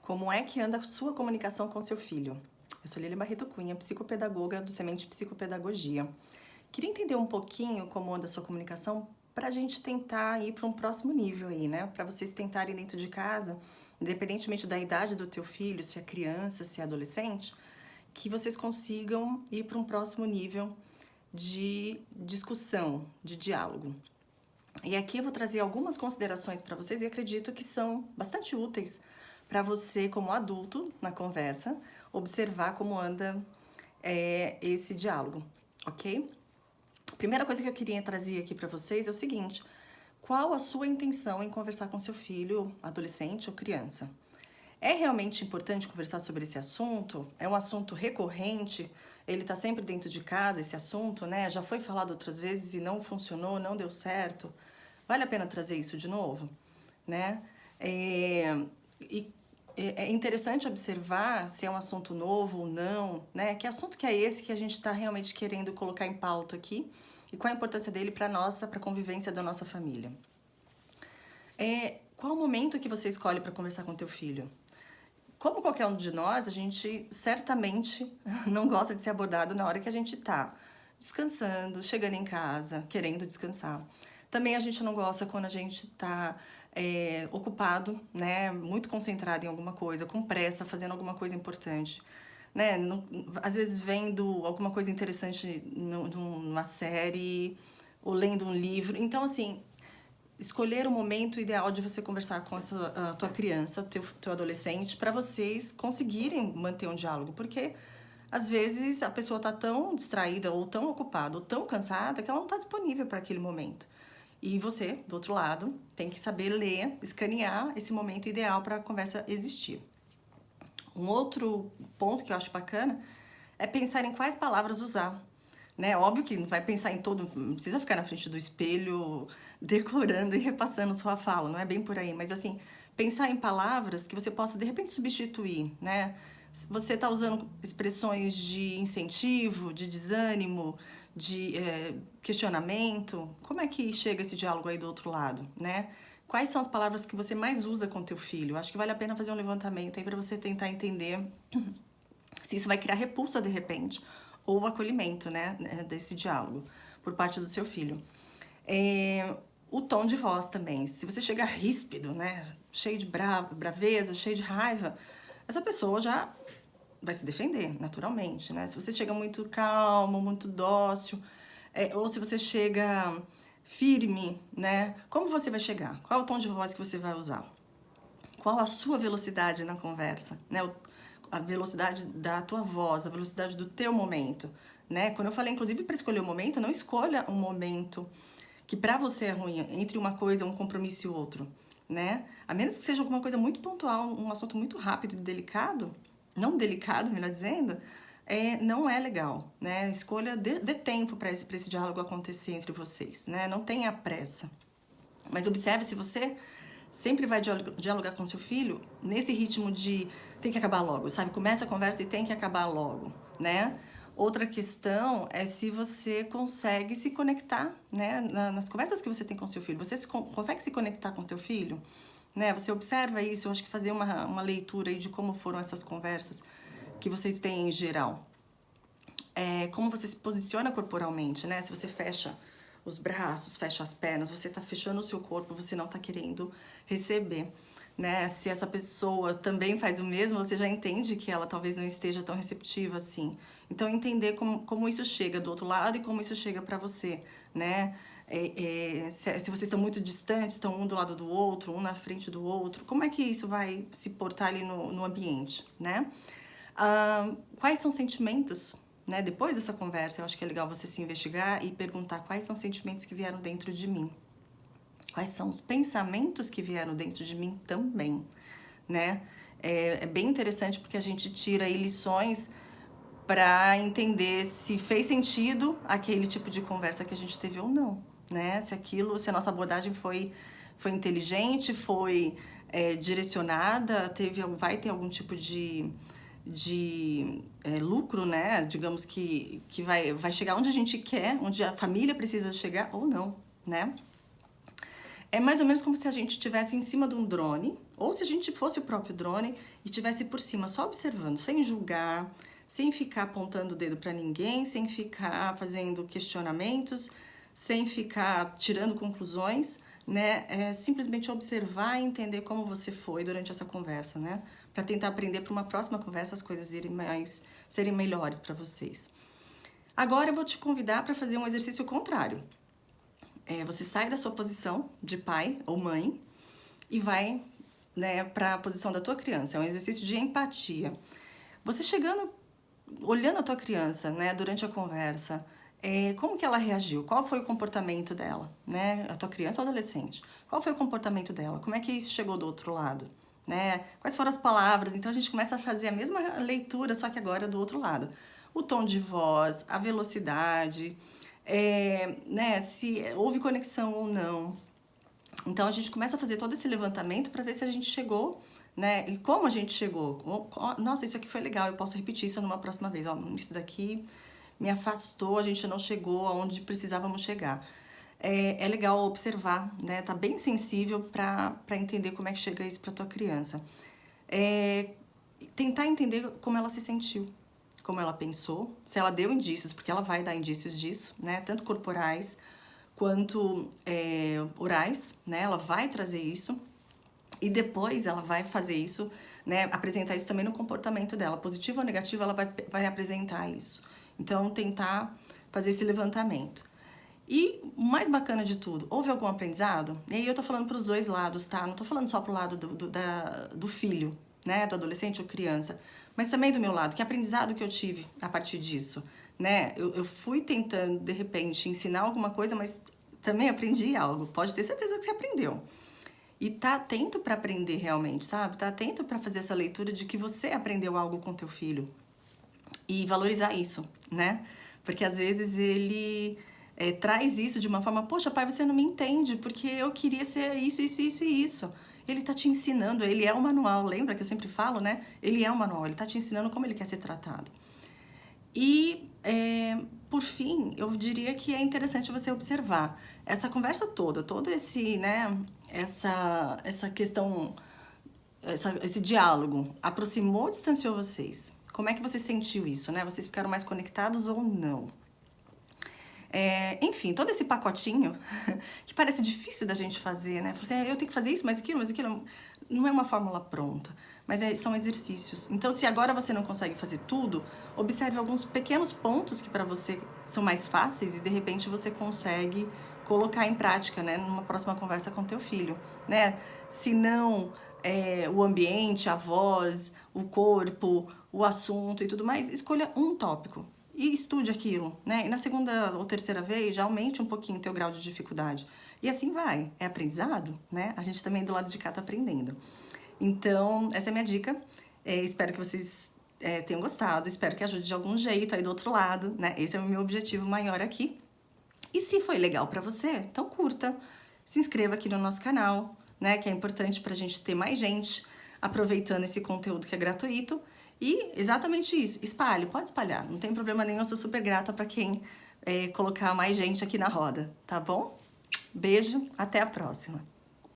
Como é que anda a sua comunicação com seu filho? Eu sou Lili Barreto Cunha, psicopedagoga do Semente Psicopedagogia. Queria entender um pouquinho como anda a sua comunicação para a gente tentar ir para um próximo nível aí, né? Para vocês tentarem dentro de casa, independentemente da idade do teu filho, se é criança, se é adolescente, que vocês consigam ir para um próximo nível de discussão, de diálogo. E aqui eu vou trazer algumas considerações para vocês e acredito que são bastante úteis para você, como adulto, na conversa, observar como anda esse diálogo, ok? Primeira coisa que eu queria trazer aqui para vocês é o seguinte: qual a sua intenção em conversar com seu filho, adolescente ou criança? É realmente importante conversar sobre esse assunto? É um assunto recorrente? Ele está sempre dentro de casa, esse assunto, né? Já foi falado outras vezes e não funcionou, não deu certo. Vale a pena trazer isso de novo, né? É interessante observar se é um assunto novo ou não, né? Que assunto que é esse que a gente está realmente querendo colocar em pauta aqui e qual a importância dele para a convivência da nossa família. Qual o momento que você escolhe para conversar com teu filho? Como qualquer um de nós, a gente certamente não gosta de ser abordado na hora que a gente tá descansando, chegando em casa, querendo descansar. Também a gente não gosta quando a gente tá ocupado, né, muito concentrado em alguma coisa, com pressa, fazendo alguma coisa importante, né, às vezes vendo alguma coisa interessante numa série ou lendo um livro. Então, assim, escolher o momento ideal de você conversar com a tua criança, teu adolescente, para vocês conseguirem manter um diálogo, porque às vezes a pessoa está tão distraída ou tão ocupada ou tão cansada que ela não está disponível para aquele momento. E você, do outro lado, tem que saber ler, escanear esse momento ideal para a conversa existir. Um outro ponto que eu acho bacana é pensar em quais palavras usar, né? Óbvio que não vai pensar em todo, não precisa ficar na frente do espelho decorando e repassando sua fala, não é bem por aí, mas assim, pensar em palavras que você possa de repente substituir, né? Se você está usando expressões de incentivo, de desânimo, de questionamento, como é que chega esse diálogo aí do outro lado, né? Quais são as palavras que você mais usa com teu filho? Acho que vale a pena fazer um levantamento aí para você tentar entender se isso vai criar repulsa de repente ou acolhimento, né, desse diálogo por parte do seu filho. O tom de voz também. Se você chega ríspido, né, cheio de braveza, cheio de raiva, essa pessoa já vai se defender, naturalmente, né? Se você chega muito calmo, muito dócil, ou se você chega firme, né? Como você vai chegar? Qual é o tom de voz que você vai usar? Qual a sua velocidade na conversa, né? A velocidade da tua voz, a velocidade do teu momento, né? Quando eu falei, inclusive, para escolher o momento, não escolha um momento que para você é ruim, entre uma coisa, um compromisso e outro, né? A menos que seja alguma coisa muito pontual, um assunto muito rápido e delicado, não delicado, melhor dizendo, não é legal, né? Escolha, dê tempo para esse diálogo acontecer entre vocês, né? Não tenha pressa. Mas observe se você sempre vai dialogar com seu filho nesse ritmo de tem que acabar logo, sabe? Começa a conversa e tem que acabar logo, né? Outra questão é se você consegue se conectar, né? Nas conversas que você tem com seu filho. Você consegue se conectar com teu filho? Né? Você observa isso, eu acho que fazer uma leitura aí de como foram essas conversas que vocês têm em geral. Como você se posiciona corporalmente, né? Se você fecha os braços, fecha as pernas, você tá fechando o seu corpo, você não tá querendo receber, né? Se essa pessoa também faz o mesmo, você já entende que ela talvez não esteja tão receptiva assim. Então, entender como isso chega do outro lado e como isso chega para você, né? Se vocês estão muito distantes, estão um do lado do outro, um na frente do outro, como é que isso vai se portar ali no ambiente, né? Quais são os sentimentos, né? Depois dessa conversa, eu acho que é legal você se investigar e perguntar quais são os sentimentos que vieram dentro de mim. Quais são os pensamentos que vieram dentro de mim também, né? É bem interessante porque a gente tira aí lições para entender se fez sentido aquele tipo de conversa que a gente teve ou não, né? Se a nossa abordagem foi inteligente, foi direcionada, vai ter algum tipo de lucro, né? Digamos que vai chegar onde a gente quer, onde a família precisa chegar ou não, né? É mais ou menos como se a gente estivesse em cima de um drone Ou se a gente fosse o próprio drone e estivesse por cima, só observando, sem julgar, sem ficar apontando o dedo para ninguém, sem ficar fazendo questionamentos, sem ficar tirando conclusões, né? É simplesmente observar e entender como você foi durante essa conversa, né? Para tentar aprender para uma próxima conversa as coisas serem melhores para vocês. Agora eu vou te convidar para fazer um exercício contrário. Você sai da sua posição de pai ou mãe e vai, né, para a posição da tua criança. É um exercício de empatia. Você chegando, olhando a tua criança, né, durante a conversa, como que ela reagiu? Qual foi o comportamento dela, né? A tua criança ou adolescente? Qual foi o comportamento dela? Como é que isso chegou do outro lado, né? Quais foram as palavras? Então a gente começa a fazer a mesma leitura, só que agora do outro lado. O tom de voz, a velocidade, né? Se houve conexão ou não. Então a gente começa a fazer todo esse levantamento para ver se a gente chegou, né? E como a gente chegou. Nossa, isso aqui foi legal, eu posso repetir isso numa próxima vez. Ó, isso daqui me afastou, a gente não chegou aonde precisávamos chegar. É legal observar, né? Tá bem sensível para entender como é que chega isso para tua criança. Tentar entender como ela se sentiu, como ela pensou, se ela deu indícios, porque ela vai dar indícios disso, né? Tanto corporais quanto orais, né? Ela vai trazer isso e depois ela vai fazer isso, né? Apresentar isso também no comportamento dela, positivo ou negativo, ela vai apresentar isso. Então, tentar fazer esse levantamento. E o mais bacana de tudo, houve algum aprendizado? E aí eu tô falando para os dois lados, tá? Não tô falando só pro lado do filho, né? Do adolescente ou criança, mas também do meu lado. Que aprendizado que eu tive a partir disso, né? Eu fui tentando, de repente, ensinar alguma coisa, mas também aprendi algo. Pode ter certeza que você aprendeu. E tá atento para aprender realmente, sabe? Tá atento para fazer essa leitura de que você aprendeu algo com teu filho. E valorizar isso, né? Porque às vezes ele traz isso de uma forma, poxa, pai, você não me entende, porque eu queria ser isso, isso, isso e isso. Ele tá te ensinando, ele é o manual, lembra que eu sempre falo, né? Ele é o manual, ele tá te ensinando como ele quer ser tratado. E, por fim, eu diria que é interessante você observar essa conversa toda, todo esse, né, essa questão, esse diálogo, aproximou ou distanciou vocês? Como é que você sentiu isso, né? Vocês ficaram mais conectados ou não? Enfim, todo esse pacotinho que parece difícil da gente fazer, né? Assim, eu tenho que fazer isso, mas aquilo, não é uma fórmula pronta, mas são exercícios. Então, se agora você não consegue fazer tudo, observe alguns pequenos pontos que para você são mais fáceis e de repente você consegue colocar em prática, né? Numa próxima conversa com teu filho, né? Se não o ambiente, a voz, o corpo, o assunto e tudo mais, escolha um tópico e estude aquilo, né? E na segunda ou terceira vez já aumente um pouquinho o teu grau de dificuldade. E assim vai, é aprendizado, né? A gente também do lado de cá tá aprendendo. Então, essa é a minha dica. Espero que vocês tenham gostado, espero que ajude de algum jeito aí do outro lado, né? Esse é o meu objetivo maior aqui. E se foi legal pra você, então curta, se inscreva aqui no nosso canal, né? Que é importante pra gente ter mais gente aproveitando esse conteúdo que é gratuito. E exatamente isso, espalhe, pode espalhar, não tem problema nenhum, eu sou super grata pra quem colocar mais gente aqui na roda, tá bom? Beijo, até a próxima!